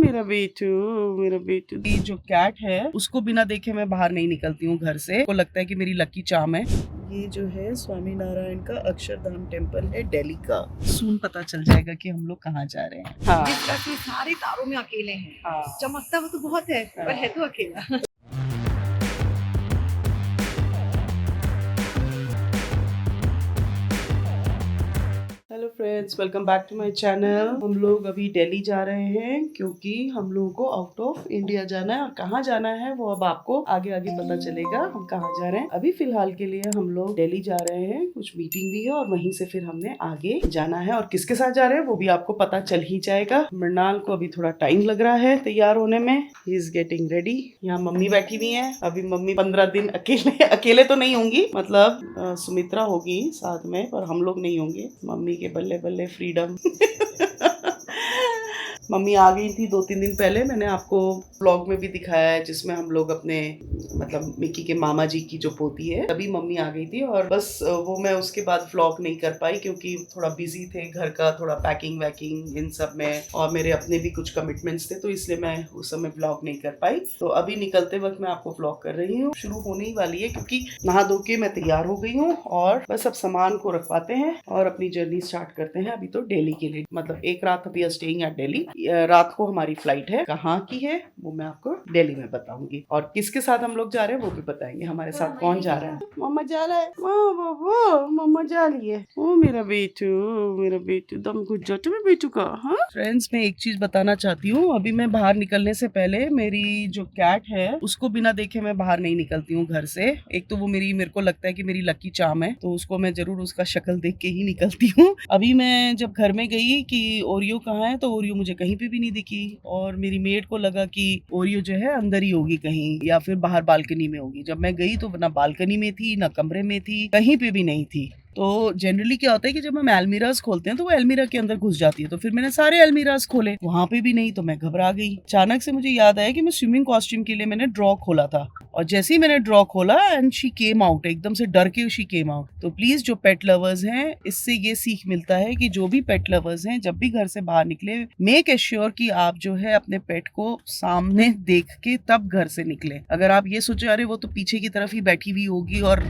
मेरा बेटू ये जो कैट है उसको बिना देखे मैं बाहर नहीं निकलती हूँ घर से। को लगता है कि मेरी लकी चार्म है। ये जो है स्वामी नारायण का अक्षरधाम टेम्पल है दिल्ली का। सून पता चल जाएगा कि हम लोग कहाँ जा रहे हैं। हाँ। सारे तारों में अकेले हैं। हाँ। चमकता वो तो बहुत है, पर है तो अकेला। Hello friends, welcome back to my channel. हम लोग अभी दिल्ली जा रहे हैं क्योंकि हम लोगों को आउट ऑफ इंडिया जाना है और कहाँ जाना है वो अब आपको आगे आगे पता चलेगा हम कहाँ जा रहे हैं। अभी फिलहाल के लिए हम लोग दिल्ली जा रहे हैं, कुछ मीटिंग भी है और वहीं से फिर हमने आगे जाना है और किसके साथ जा रहे हैं वो भी आपको पता चल ही जाएगा। मृणाल को अभी थोड़ा टाइम लग रहा है तैयार होने में। He is getting ready. यहाँ मम्मी बैठी हुई है। अभी मम्मी 15 दिन अकेले अकेले तो नहीं होंगी, मतलब सुमित्रा होगी साथ में, पर हम लोग नहीं होंगे। मम्मी के बल्ले बल्ले फ्रीडम। मम्मी आ गई थी 2-3 दिन पहले। मैंने आपको ब्लॉग में भी दिखाया है जिसमें हम लोग अपने मतलब मिक्की के मामा जी की जो पोती है तभी मम्मी आ गई थी, और बस वो मैं उसके बाद व्लॉग नहीं कर पाई क्योंकि थोड़ा बिजी थे घर का, थोड़ा पैकिंग वैकिंग इन सब में, और मेरे अपने भी कुछ कमिटमेंट्स थे तो इसलिए मैं उस समय व्लॉग नहीं कर पाई। तो अभी निकलते वक्त मैं आपको व्लॉग कर रही हूँ। शुरू होने ही वाली है क्योंकि नहा धो के मैं तैयार हो गई हूँ और बस अब सामान को रखवाते हैं और अपनी जर्नी स्टार्ट करते हैं। अभी तो दिल्ली के लिए, मतलब एक रात अभी स्टेइंग एट दिल्ली। रात को हमारी फ्लाइट है। कहाँ की है वो मैं आपको दिल्ली में बताऊंगी और किसके साथ हम लोग जा रहे हैं वो भी बताएंगे। हमारे साथ कौन जा रहा है। मम्मा जा रहा है। मम्मा जा रही है। ओ मेरा बेटू दम कुछ जाते में बेटू का। हाँ फ्रेंड्स, मैं एक चीज बताना चाहती हूँ। अभी मैं बाहर निकलने से पहले मेरी जो कैट है उसको बिना देखे मैं बाहर नहीं निकलती हूँ घर से। एक तो वो मेरे को लगता है कि मेरी लकी चार्म है, तो उसको मैं जरूर उसका शक्ल देख के ही निकलती हूँ। अभी मैं जब घर में गई कि ओरियो कहाँ है, तो ओरियो मुझे कहीं पे भी नहीं दिखी और मेरी मेड को लगा कि ओरियो जो है अंदर ही होगी कहीं या फिर बाहर बालकनी में होगी। जब मैं गई तो ना बालकनी में थी ना कमरे में थी, कहीं पे भी नहीं थी। तो जनरली क्या होता है कि जब हम एलमीराज खोलते हैं तो वो एलमीरा के अंदर घुस जाती है, तो फिर मैंने सारे एलमीराज खोले, वहां पे भी नहीं, तो मैं घबरा गई। अचानक से मुझे याद आया कि मैं स्विमिंग कॉस्ट्यूम के लिए मैंने ड्रॉ खोला था, और जैसे ही मैंने ड्रॉ खोला एंड शी केम आउट, एकदम से डर के शी केम आउट। तो प्लीज जो पेट लवर्स हैं, इससे ये सीख मिलता है कि जो भी पेट लवर्स हैं जब भी घर से बाहर निकले, मेक एश्योर कि आप जो है अपने पेट को सामने देख के तब घर से निकले। अगर आप ये सोचे अरे वो तो पीछे की तरफ ही बैठी हुई होगी और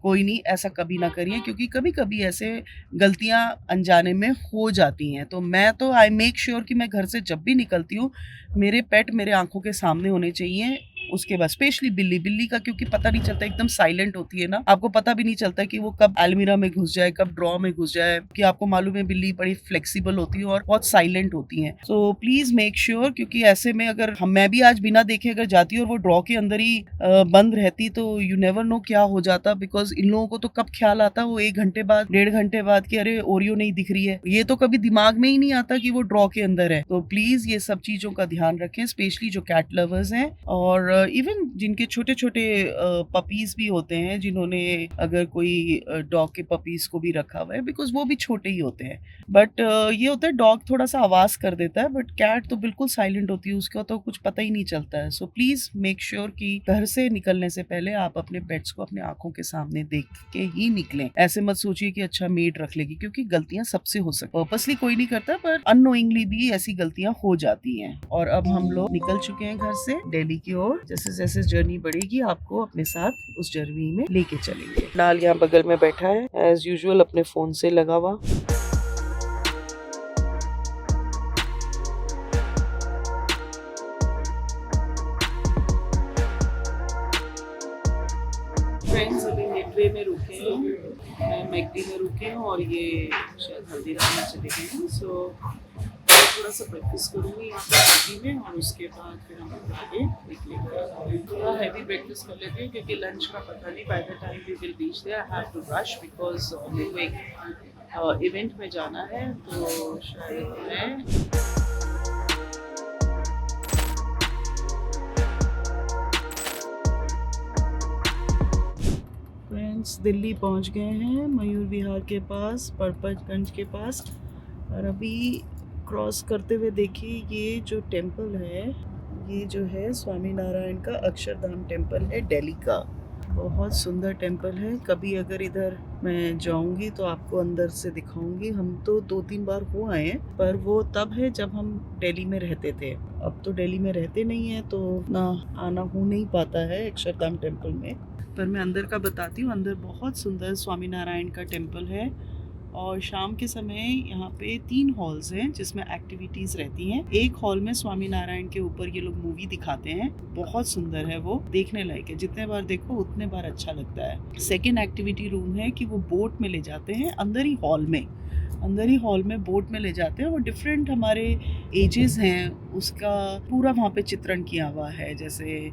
कोई नहीं, ऐसा कभी ना करिए क्योंकि कभी कभी ऐसे गलतियां अनजाने में हो जाती हैं। तो मैं तो आई मेक श्योर कि मैं घर से जब भी निकलती हूँ मेरे पेट मेरे आंखों के सामने होने चाहिए। उसके बाद स्पेशली बिल्ली का, क्योंकि पता नहीं चलता, एकदम साइलेंट होती है ना, आपको पता भी नहीं चलता कि वो कब अलमीरा में घुस जाए, कब ड्रॉ में घुस जाए, कि आपको मालूम है बिल्ली बड़ी फ्लेक्सिबल होती है और बहुत साइलेंट होती है। सो प्लीज मेक श्योर, क्योंकि ऐसे में अगर मैं भी आज बिना देखे अगर जाती और वो ड्रॉ के अंदर ही बंद रहती तो यू नेवर नो क्या हो जाता। बिकॉज इन लोगों को तो कब ख्याल आता वो 1 घंटे बाद 1.5 घंटे बाद कि अरे ओरियो नहीं दिख रही है, ये तो कभी दिमाग में ही नहीं आता कि वो ड्रॉ के अंदर है। तो प्लीज ये सब चीजों का ध्यान रखें, स्पेशली जो कैट लवर्स हैं और इवन जिनके छोटे छोटे पपीज भी होते हैं, जिन्होंने अगर कोई डॉग के पपीज को भी रखा हुआ है, बिकॉज वो भी छोटे ही होते हैं। बट ये होता है डॉग थोड़ा सा आवाज कर देता है, बट कैट तो बिल्कुल साइलेंट होती है, उसका तो कुछ पता ही नहीं चलता है। सो प्लीज मेक श्योर कि घर से निकलने से पहले आप अपने पेट्स को अपने आंखों के सामने देख के ही निकलें। ऐसे मत सोचिए कि अच्छा मेड रख लेगी, क्योंकि गलतियां सबसे हो सकती, पर्पसली कोई नहीं करता पर अननोइंगली भी ऐसी गलतियां हो जाती हैं। और अब हम लोग निकल चुके हैं घर से दिल्ली की ओर। जैसे जैसे जर्नी बढ़ेगी आपको अपने साथ उस जर्नी में लेके चलेंगे। लाल यहाँ बगल में बैठा है एज यूजुअल अपने फोन से लगा हुआ। फ्रेंड्स, अभी मेट्रे में रुके हैं, मैं मैकडी में रुके हूँ और ये शायद हल्दीराम में चले गए हैं। सो थोड़ा सा ब्रेकफास्ट करूँगी यहाँ पे मैकडी में और उसके बाद फिर हम लोग आगे निकलेंगे। थोड़ा हैवी ब्रेकफास्ट कर लेते हैं क्योंकि लंच का पता नहीं, by the time we will reach there I have to rush because मेरे को एक इवेंट में जाना है, तो शायद मैं दिल्ली पहुंच गए हैं, मयूर विहार के पास, परपतगंज के पास। और अभी क्रॉस करते हुए देखिए ये जो टेम्पल है, ये जो है स्वामी नारायण का अक्षरधाम टेम्पल है दिल्ली का। बहुत सुंदर टेम्पल है। कभी अगर इधर मैं जाऊंगी तो आपको अंदर से दिखाऊंगी। हम तो 2-3 बार हो आए हैं, पर वो तब है जब हम दिल्ली में रहते थे। अब तो दिल्ली में रहते नहीं है तो ना आना हो नहीं पाता है अक्षरधाम टेम्पल में। पर मैं अंदर का बताती हूँ। अंदर बहुत सुंदर स्वामी नारायण का टेम्पल है और शाम के समय यहाँ पे 3 हॉल्स हैं जिसमें एक्टिविटीज़ रहती हैं। एक हॉल में स्वामी नारायण के ऊपर ये लोग मूवी दिखाते हैं, बहुत सुंदर है, वो देखने लायक है। जितने बार देखो उतने बार अच्छा लगता है। सेकेंड एक्टिविटी रूम है कि वो बोट में ले जाते हैं अंदर ही हॉल में बोट में ले जाते हैं और डिफरेंट हमारे एजेस हैं उसका पूरा वहाँ पे चित्रण किया हुआ है। जैसे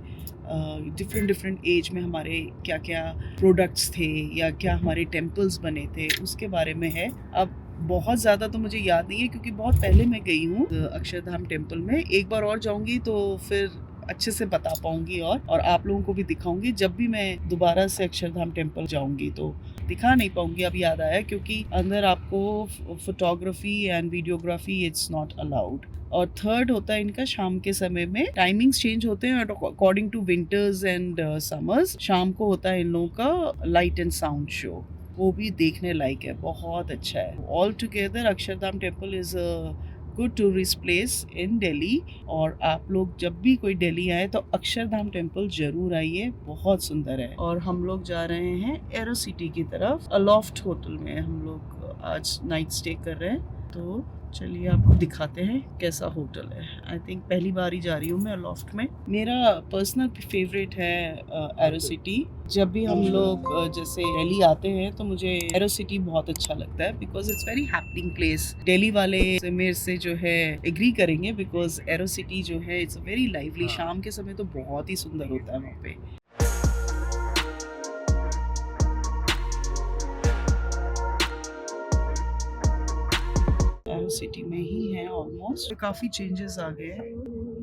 डिफरेंट एज में हमारे क्या क्या प्रोडक्ट्स थे या क्या हमारे टेम्पल्स बने थे उसके बारे में है। अब बहुत ज़्यादा तो मुझे याद नहीं है क्योंकि बहुत पहले मैं गई हूँ अक्षरधाम टेम्पल में। एक बार और जाऊँगी तो फिर अच्छे से बता पाऊँगी और आप लोगों को भी दिखाऊँगी। जब भी मैं दोबारा से अक्षरधाम टेम्पल जाऊँगी तो दिखा नहीं पाऊँगी, अब याद आया, क्योंकि अंदर आपको photography and videography it's not allowed. और थर्ड होता है इनका शाम के समय में टाइमिंग्स चेंज होते हैं according to winters and summers. शाम को होता है इन लोगों का लाइट एंड साउंड शो, वो भी देखने लायक है, बहुत अच्छा है। All together Akshardham temple is a good tourist place in Delhi. और आप लोग जब भी कोई दिल्ली आए तो अक्षरधाम टेम्पल जरूर आइए, बहुत सुंदर है। और हम लोग जा रहे हैं एरो सिटी की तरफ। अलॉफ्ट होटल में हम लोग आज नाइट स्टे कर रहे हैं, तो चलिए आपको दिखाते हैं कैसा होटल है। आई थिंक पहली बार ही जा रही हूँ मैं अलॉफ्ट में। मेरा पर्सनल फेवरेट है एरो सिटी। जब भी हम लोग जैसे दिल्ली आते हैं तो मुझे एरो सिटी बहुत अच्छा लगता है because it's very happening place. Delhi वाले मेरे से जो है एग्री करेंगे बिकॉज एरो सिटी जो है इट्स वेरी लाइवली। शाम के समय तो बहुत ही सुंदर होता है वहाँ पे। एरो सिटी में ही है ऑलमोस्ट। काफ़ी चेंजेस आ गए हैं,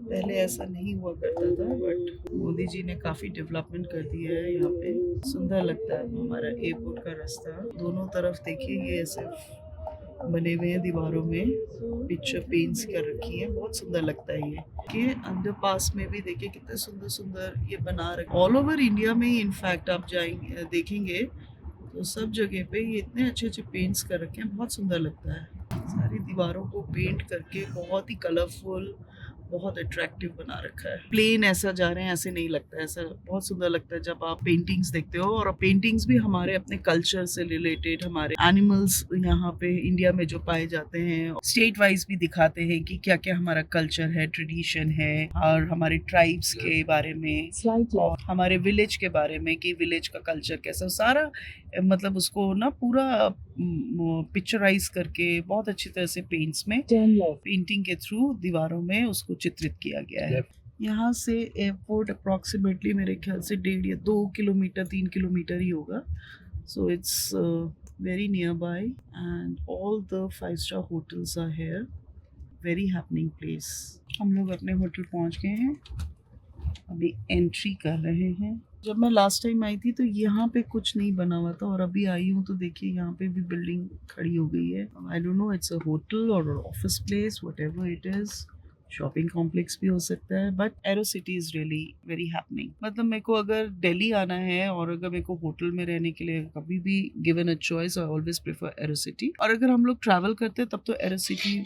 पहले ऐसा नहीं हुआ करता था, बट मोदी जी ने काफ़ी डेवलपमेंट कर दिया है यहाँ पे। सुंदर लगता है हमारा एयरपोर्ट का रास्ता। दोनों तरफ देखिए ये ऐसे बने हुए हैं दीवारों में, पिक्चर पेंट्स कर रखी है, बहुत सुंदर लगता है ये। के अंडरपास में भी देखिए कितने सुंदर सुंदर ये बना रखे। ऑल ओवर इंडिया में ही इनफैक्ट आप जाएंगे देखेंगे तो सब जगह पे ये इतने अच्छे अच्छे पेंट्स कर रखे हैं, बहुत सुंदर लगता है। सारी दीवारों को पेंट करके बहुत ही कलरफुल, बहुत अट्रैक्टिव बना रखा है। प्लेन ऐसा जा रहे हैं ऐसे नहीं लगता है, ऐसा बहुत सुंदर लगता है जब आप पेंटिंग्स देखते हो। और पेंटिंग्स भी हमारे अपने कल्चर से रिलेटेड, हमारे एनिमल्स यहाँ पे इंडिया में जो पाए जाते हैं स्टेट वाइज भी दिखाते हैं कि क्या क्या हमारा कल्चर है, ट्रेडिशन है, और हमारे ट्राइब्स के बारे में और हमारे विलेज के बारे में कि विलेज का कल्चर कैसा, सारा मतलब उसको ना पूरा पिक्चराइज करके बहुत अच्छी तरह से पेंट्स में पेंटिंग के थ्रू दीवारों में उसको चित्रित किया गया है। यहाँ से एयरपोर्ट अप्रॉक्सीमेटली मेरे ख्याल से 1.5 या 2 किलोमीटर 3 किलोमीटर ही होगा। So it's very nearby and all the 5-star hotels are here. Very happening place. हम लोग अपने होटल पहुँच गए हैं, अभी एंट्री कर रहे हैं। जब मैं लास्ट टाइम आई थी तो यहाँ पे कुछ नहीं बना हुआ था और अभी आई हूँ तो देखिए यहाँ पे भी बिल्डिंग खड़ी हो गई है। I don't know it's a hotel और office place, whatever it is, shopping complex भी हो सकता है, but aero city is really very happening. मतलब मेरे को अगर दिल्ली आना है और अगर मेरे को होटल में रहने के लिए कभी भी given a choice, I always prefer arrow city. और अगर हम लोग ट्रैवल करते हैं तब तो एरो सिटी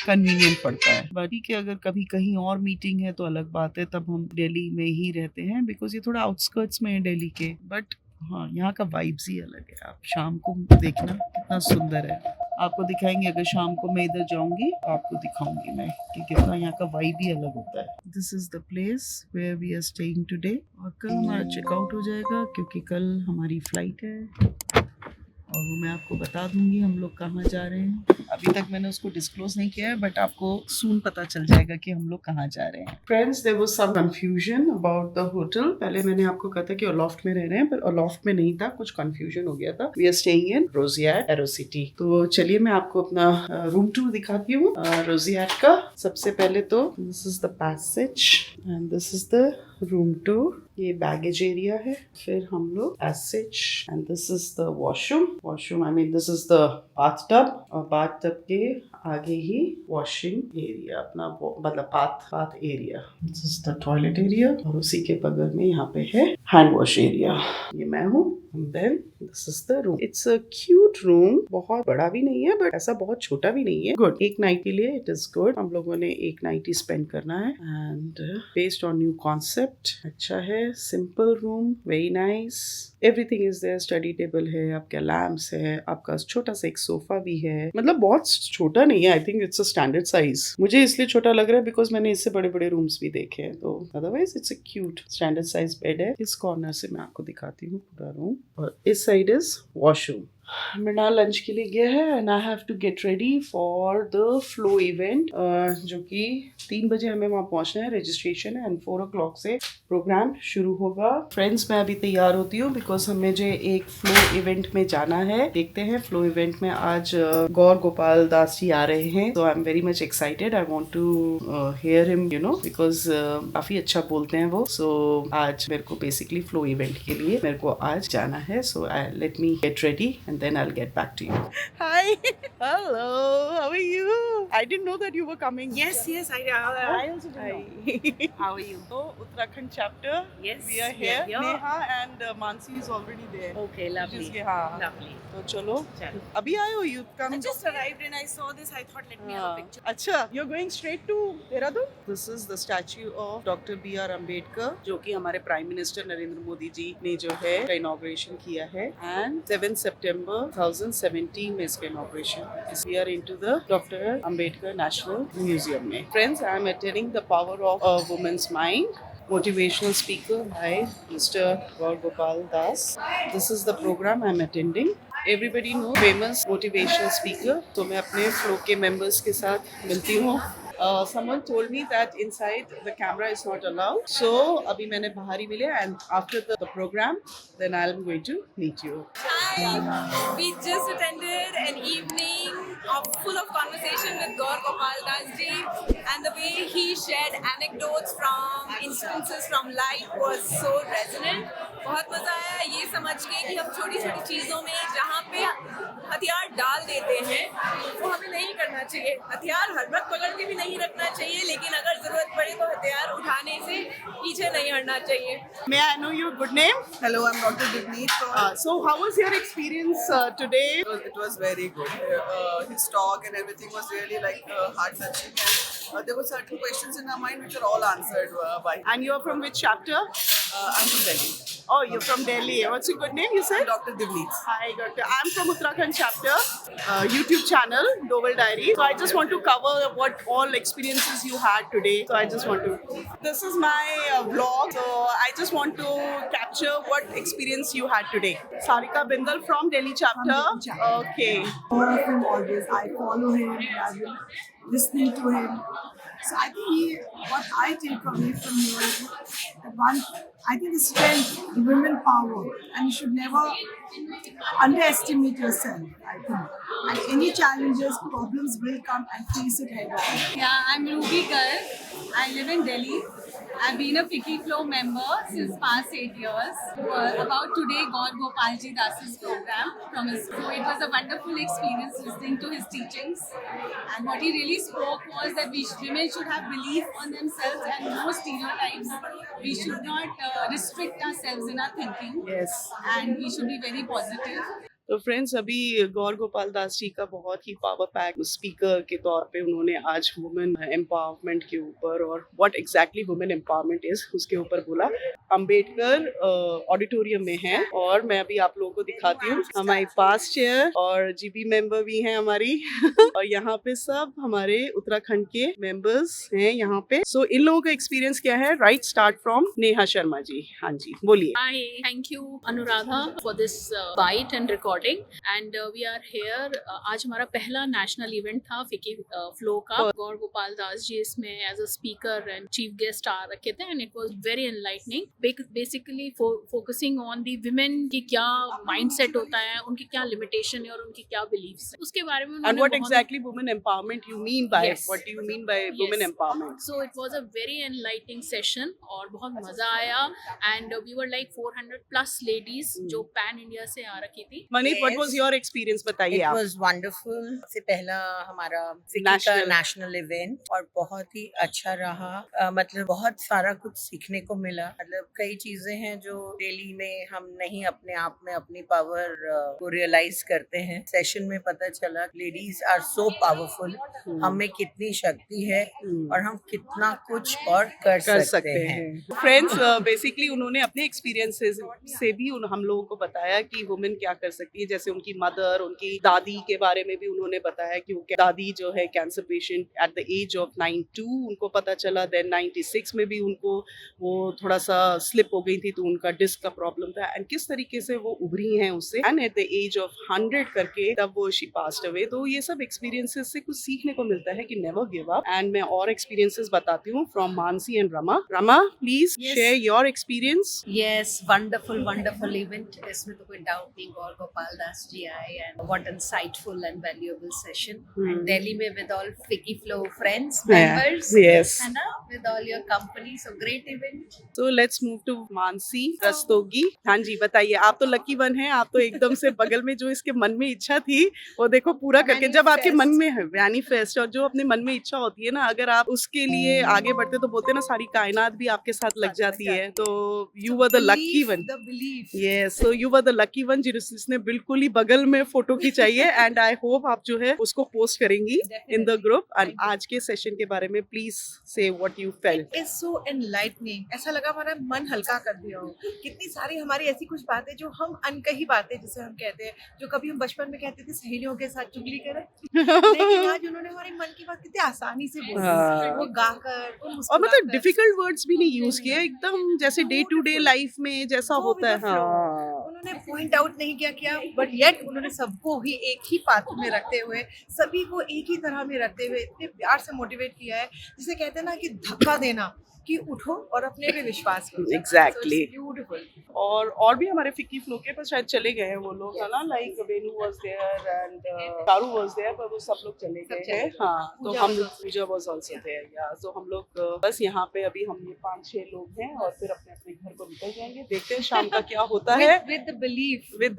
कन्वीनियंट पड़ता है। बाकी के अगर कभी कहीं और मीटिंग है तो अलग बात है, तब हम दिल्ली में ही रहते हैं बिकॉज ये थोड़ा आउटस्कर्ट्स में है दिल्ली के। बट हाँ, यहाँ का वाइब्स ही अलग है। आप शाम को देखना कितना सुंदर है, आपको दिखाएंगे। अगर शाम को मैं इधर जाऊंगी आपको दिखाऊंगी मैं कि कितना यहाँ का वाइब ही अलग होता है। This is the place where we are staying today. और कल हमारा चेकआउट हो जाएगा क्योंकि कल हमारी फ्लाइट है और वो मैं आपको बता दूंगी हम लोग कहाँ जा रहे हैं। अभी तक मैंने उसको डिस्क्लोज नहीं किया है, बट आपको सून पता चल जाएगा कि हम लोग कहाँ जा रहे हैं। Friends, there was some confusion about the hotel. पहले मैंने आपको कहा था कि अलॉफ्ट में रह रहे हैं, पर अलॉफ्ट में नहीं था, कुछ कंफ्यूजन हो गया था। We are staying in Roseate aero city. तो चलिए मैं आपको अपना रूम टूर दिखाती हूँ रोजियाट का। सबसे पहले तो this is the passage and this is the room tour. ये बैगेज एरिया है। फिर हम लोग passage and this is the washroom. I mean this is the bathtub. और बाथटब के आगे ही वॉशिंग एरिया अपना मतलब bath area, this is the toilet area और उसी के बगल में यहाँ पे है हैंड वॉश एरिया। ये मैं हूँ। Then this is the room. It's a cute room, बहुत बड़ा भी नहीं है बट ऐसा बहुत छोटा भी नहीं है। गुड, एक नाइट के लिए इट इज गुड। हम लोगों ने एक नाइट ही स्पेंड करना है and based on new concept. अच्छा है, simple room, very nice, everything is there. Study table है, आपका लैम्प्स है, आपका छोटा सा एक सोफा भी है। मतलब बहुत छोटा नहीं है, I think it's a standard size. मुझे इसलिए छोटा लग रहा है बिकॉज मैंने इससे बड़े बड़े रूम्स भी देखे हैं, तो otherwise it's a cute standard size bed है। इस कॉर्नर से मैं आपको दिखाती हूँ पूरा रूम, और इस side is washroom. Mrinal lunch के लिए गया है and I have to get ready for the FLO event, जो कि 3 बजे हमें वहाँ पहुँचना है। रजिस्ट्रेशन है एंड 4 o'clock से प्रोग्राम शुरू होगा। फ्रेंड्स, मैं अभी तैयार होती हूँ बिकॉज मुझे एक फ्लो इवेंट में जाना है। देखते हैं, फ्लो इवेंट में आज गौर गोपाल दास जी आ रहे हैं, तो I am very much excited. I want to hear him, you know, because काफी अच्छा बोलते हैं वो। सो आज मेरे को बेसिकली फ्लो इवेंट के लिए मेरे को आज जाना है। So let me get ready and then I'll get back to you. Hi. Hello. How are you? I didn't know that you were coming. Yes, I also don't know. Hi. How are you? So, Uttarakhand chapter. Yes, We are we here. are here. Neha and Mansi is already there. Okay, lovely. Just, हाँ. Lovely. तो चलो, चलो. अभी आए हो? You come. I just arrived and I saw this. I thought, let me have a picture. अच्छा, you're going straight to Dehradun? This is the statue of Dr. B.R. Ambedkar, जो कि हमारे प्राइम मिनिस्टर नरेंद्र मोदी जी ने जो है inauguration किया है, and 7 September 2017 में इसका inauguration. We are into the Dr. Ambedkar National Museum में। Friends, I am attending the Power of a Woman's Mind motivational speaker by Mr. Gaur Gopal Das. This is the program I'm attending. Everybody knows famous motivational speaker. तो मैं अपने flow के members के साथ मिलती हूँ। Someone told me that inside the camera is not allowed. So अभी मैंने बाहर ही मिले, and after the program, then I'm going to meet you. Hi, we just attended an evening full of conversation with Gaur Gopal Das ji, and the way he shared anecdotes from instances from life was so resonant. बहुत मजा आया ये समझ के कि हम छोटी छोटी चीज़ों में जहाँ पे हथियार डाल देते हैं वो हमें नहीं करना चाहिए। हथियार हर वक्त पकड़ के भी नहीं रखना चाहिए, लेकिन अगर जरूरत पड़े तो हथियार उठाने से पीछे नहीं हटना चाहिए। May I know your good name? Hello, I'm Dr. Divneet. So how was your experience today? It was very good. His talk and everything was really like heart-touching. And there were certain questions in our mind which are all answered by him. And you're from which chapter? I'm from Delhi. Oh, you're from Delhi. What's your good name, you said? Dr. Divneet. Hi, Doctor. I'm from Uttarakhand chapter, YouTube channel, Doval Diary. So I just want to cover what all experiences you had today. So I just want to. This is my vlog. So I just want to capture what experience you had today. Sarika Bindal from Delhi chapter. From Delhi chapter. Okay. Follow him always. I follow him and I've been listening to him. So I think what I take away from here is that I think the strength, the women power, and you should never underestimate yourself, I think. And any challenges, problems will come and face it head on. Yeah, I'm Ruby Garg. I live in Delhi. I've been a Fiki Flow member since past 8 years. About today, Gaur Gopalji Das's program from his flow. It was a wonderful experience listening to his teachings. And what he really spoke was that women should have belief on themselves and no stereotypes. We should not restrict ourselves in our thinking. Yes. And we should be very positive. तो friends, अभी गौर गोपाल दास जी का बहुत ही power pack speaker के तौर पे उन्होंने आज women empowerment के ऊपर और what exactly women empowerment is उसके ऊपर बोला। अंबेडकर ऑडिटोरियम में है और मैं अभी आप लोगों को दिखाती हूँ। हमारी पास्ट चेयर और जीबी मेंबर भी हैं हमारी और यहाँ पे सब हमारे उत्तराखंड के मेंबर्स हैं यहाँ पे। सो इन लोगों का एक्सपीरियंस क्या है? Right, start from Neha Sharma ji. हाँ जी, बोलिए। Hi, thank you Anuradha for this bite and recording and we are here. आज हमारा पहला नेशनल इवेंट था फिकी फ्लो का। गौर गोपाल दास जी इसमें as a speaker and chief guest आ रखे थे and it was very enlightening. Basically focusing on the women की क्या माइंडसेट होता है, उनकी क्या लिमिटेशन है और उनकी क्या बिलीफ्स है उसके बारे में। And what exactly women empowerment you mean by? Yes. What do you mean by women empowerment? So it was a very enlightening session और बहुत मजा आया and we were like 400 plus ladies जो पैन इंडिया से आ रखी थी। Navneet, what was your experience? बताइए It आप. was wonderful. सबसे पहला हमारा FICCI का National. नेशनल इवेंट और बहुत ही अच्छा रहा. मतलब बहुत सारा कुछ सीखने को मिला. मतलब कई चीजें हैं जो डेली में हम नहीं अपने आप में अपनी पावर को रियलाइज करते हैं. सेशन में पता चला लेडीज आर सो पावरफुल. हमें कितनी शक्ति है और हम कितना कुछ और कर सकते हैं. फ्रेंड्स, बेसिकली उन्होंने अपने एक्सपीरियंसेस से भी हम लोगों को बताया कि वुमेन क्या कर सकती है. जैसे उनकी मदर, उनकी दादी के बारे में भी उन्होंने बताया कि वो दादी जो है cancer patient at the age of 92 उनको पता चला. देन 96 में भी उनको वो थोड़ा सा स्लिप हो गई थी तो उनका डिस्क का प्रॉब्लम था एंड किस तरीके से वो उभरी हैं उससे and at the age of 100 करके तब वो शी पास्ड अवे. तो ये सब एक्सपीरियंसेस से कुछ सीखने को मिलता है कि नेवर गिव अप. एंड मैं और एक्सपीरियंसेस बताती हूँ from Mansi and Rama. Rama, please share your experience. Yes, wonderful event. इसमें तो कोई डाउट नहीं. गौर गोपाल दास जी आए and what insightful and valuable session. And Delhi में with all FICCI Flow friends, members, Yes. है ना, with all your company. So great event. So let's move to Mansi Rastogi. हाँ जी, बताइए. आप तो लकी वन हैं. आप तो एकदम से बगल में जो इसके मन में इच्छा थी वो देखो पूरा करके. जब आपके मन में है मैनिफेस्ट और जो अपने मन में इच्छा होती है ना, अगर आप उसके लिए आगे बढ़ते तो बोलते हैं ना सारी कायनात भी आपके साथ लग जाती है. तो you were the lucky one. The belief. Yes, so you were the lucky one जिसने बिल्कुल ही बगल में फोटो खिंचाई है. एंड आई होप आप जो है उसको पोस्ट करेंगी इन द ग्रुप. एंड आज के सेशन के बारे में प्लीज से what you felt. It's so enlightening. ऐसा लगा हमारा मन हल्का कर दिया हो. कितनी सारी हमारी ऐसी कुछ बातें जो हम अनकही बातें जिसे हम कहते हैं, जो कभी हम बचपन में कहते थे सहेलियों के साथ चुगली करें, लेकिन आज उन्होंने हमारे मन की बात कितनी आसानी से बोली. वो गाकर, वो और मुस्कुराकर. मतलब डिफिकल्ट वर्ड्स भी नहीं यूज किए. एकदम जैसे डे टू डे लाइफ में जैसा होता है. हाँ, उन्होंने पॉइंट आउट नहीं किया बट येट उन्होंने सबको ही एक ही पात्र में रखते हुए, सभी को एक ही तरह में रखते हुए इतने प्यार से मोटिवेट किया है, जिसे कहते हैं ना कि धक्का देना कि उठो और अपने पे विश्वास करो. Exactly. ब्यूटीफुल. और भी हमारे फिक्की फ्लो के पर शायद चले गए हैं वो लोग, है ना. Like Venu was there and Karu was there, पर वो सब लोग चले गए हैं. हाँ, तो हम पूजा वाज आल्सो देयर. या तो हम लोग बस यहाँ पे अभी हम ये 5-6 लोग हैं और फिर अपने अपने घर को निकल जाएंगे. देखते हैं शाम का क्या होता है. With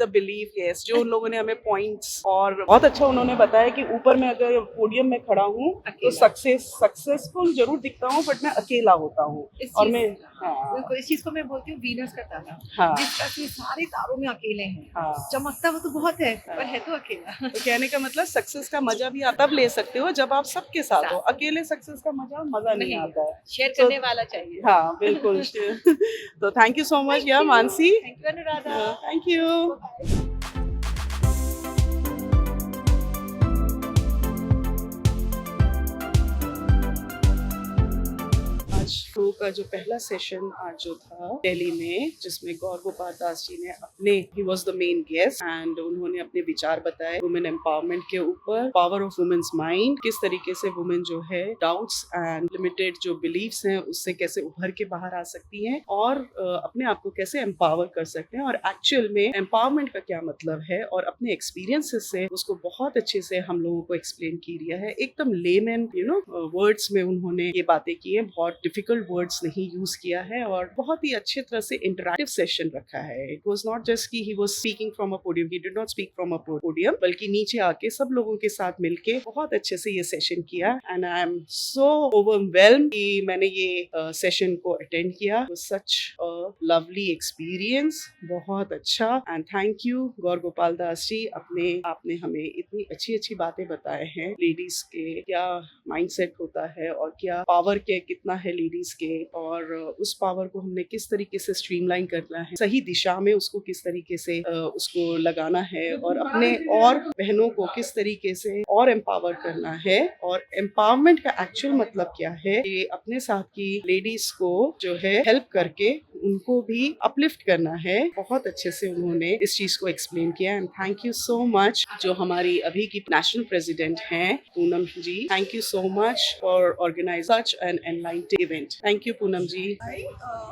the belief. यस, जो उन लोगों ने हमें पॉइंट्स और बहुत अच्छा उन्होंने बताया कि ऊपर में अगर पोडियम में खड़ा हूँ तो सक्सेसफुल जरूर दिखता हूँ बट मैं अकेला होता हूँ. और मैं बिल्कुल इस चीज को मैं बोलती हूँ वीनस का तारा. हाँ. जिसका कि सारे तारों में अकेले हैं. हाँ. चमकता वो तो बहुत है पर है तो अकेला. तो कहने का मतलब सक्सेस का मजा भी आप तब ले सकते हो जब आप सबके साथ हो. अकेले सक्सेस का मजा नहीं आता है. शेयर करने वाला चाहिए. हाँ, बिल्कुल. तो थैंक यू सो मच या Mansi. Thank you Anuradha. Thank you. Show का जो पहला सेशन आज जो था दिल्ली में, जिसमें गौर गोपाल दास जी ने अपने he was the main guest and उन्होंने अपने विचार बताए वुमेन एम्पावरमेंट के ऊपर, पावर ऑफ वुमेन्स माइंड, किस तरीके से वुमेन जो है डाउट्स एंड लिमिटेड जो बिलीव्स हैं उससे कैसे उभर के बाहर आ सकती हैं और अपने आप को कैसे एम्पावर कर सकते हैं और एक्चुअल में एम्पावरमेंट का क्या मतलब है और अपने एक्सपीरियंसेस से उसको बहुत अच्छे से हम लोगों को एक्सप्लेन किया है. एकदम लेमन वर्ड्स में उन्होंने ये बातें की है. बहुत डिफिकल्ट वर्ड्स नहीं यूज किया है और बहुत ही अच्छे तरह से इंटरैक्टिव सेशन रखा है. इट वाज नॉट जस्ट कि he was speaking from a podium, he did not speak from a podium, बल्कि नीचे आके सब लोगों के साथ मिलके बहुत अच्छे से ये सेशन किया. And I am so overwhelmed कि मैंने ये सेशन को अटेंड किया. सच अ लवली एक्सपीरियंस, बहुत अच्छा. एंड थैंक यू गौर गोपाल दास जी, आपने हमें इतनी अच्छी अच्छी बातें बताए हैं. लेडीज के क्या माइंडसेट होता है और क्या पावर के कितना है लेडीज के, और उस पावर को हमने किस तरीके से स्ट्रीमलाइन करना है, सही दिशा में उसको किस तरीके से उसको लगाना है और अपने और बहनों को किस तरीके से और एम्पावर करना है. और एम्पावरमेंट का एक्चुअल मतलब क्या है, कि अपने साथ की लेडीज को जो है हेल्प करके उनको भी अपलिफ्ट करना है. बहुत अच्छे से उन्होंने इस चीज को एक्सप्लेन किया. And thank you so much जो हमारी अभी की नेशनल प्रेसिडेंट हैं Poonam ji. Thank you so much for organize such an enlightened event. Thank you, Poonam ji. Hi,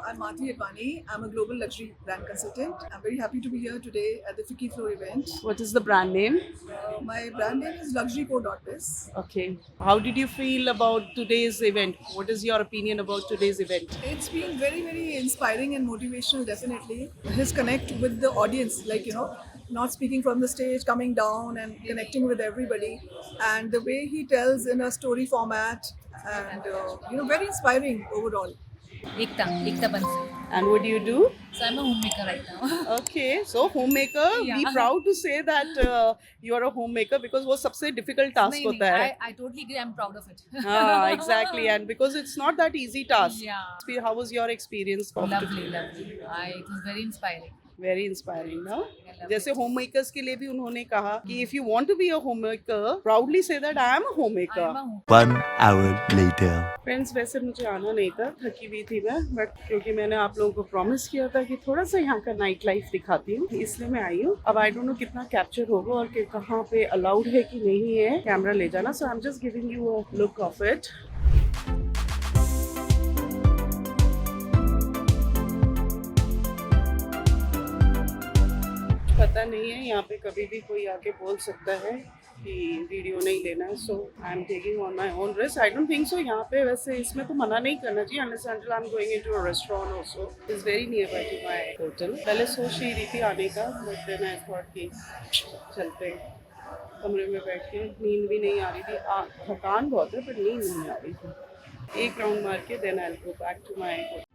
I'm Madhi Advani. I'm a global luxury brand consultant. I'm very happy to be here today at the FICCI Flow event. What is the brand name? My brand name is luxuryco.biz. Okay. How did you feel about today's event? What is your opinion about today's event? It's been very, very inspiring and motivational, definitely. His connect with the audience, like, not speaking from the stage, coming down and connecting with everybody, and the way he tells in a story format, and very inspiring overall. Ekta Bansal. And what do you do? So I'm a homemaker right now. Okay, so homemaker, Yeah. be proud to say that you are a homemaker because वो सबसे difficult task होता है. I totally agree. I'm proud of it. Exactly, and because it's not that easy task. Yeah. How was your experience? Lovely. It was very inspiring. Very inspiring, no? I love जैसे homemakers के लिए भी उन्होंने कहा कि if you want to be a homemaker, proudly say that I am a homemaker. I'm a home. 1 hour later. Friends, वैसे मुझे आना नहीं था, थकी हुई थी मैं, बट क्योंकि मैंने आप लोगों को प्रॉमिस किया था कि थोड़ा सा यहाँ का नाइट लाइफ दिखाती हूँ, इसलिए मैं आई हूँ. अब आई डोंट नो कितना कैप्चर होगा और कि कहाँ पे अलाउड है कि नहीं है कैमरा ले जाना. So I am just giving you a look of it. पता नहीं है, यहाँ पे कभी भी कोई आके बोल सकता है कि वीडियो नहीं लेना है. So I am taking on my own risk. I don't think so यहाँ पे वैसे इसमें तो मना नहीं करना चाहिए unless until I am going into a restaurant also. Is very nearby to my hotel. पहले सोच ही रही थी आने का, बट देन आई थॉट कि चलते हैं. कमरे में बैठ के नींद भी नहीं आ रही थी. थकान बहुत है पर नींद नहीं आ रही थी. एक राउंड मार के then I will go back to my hotel.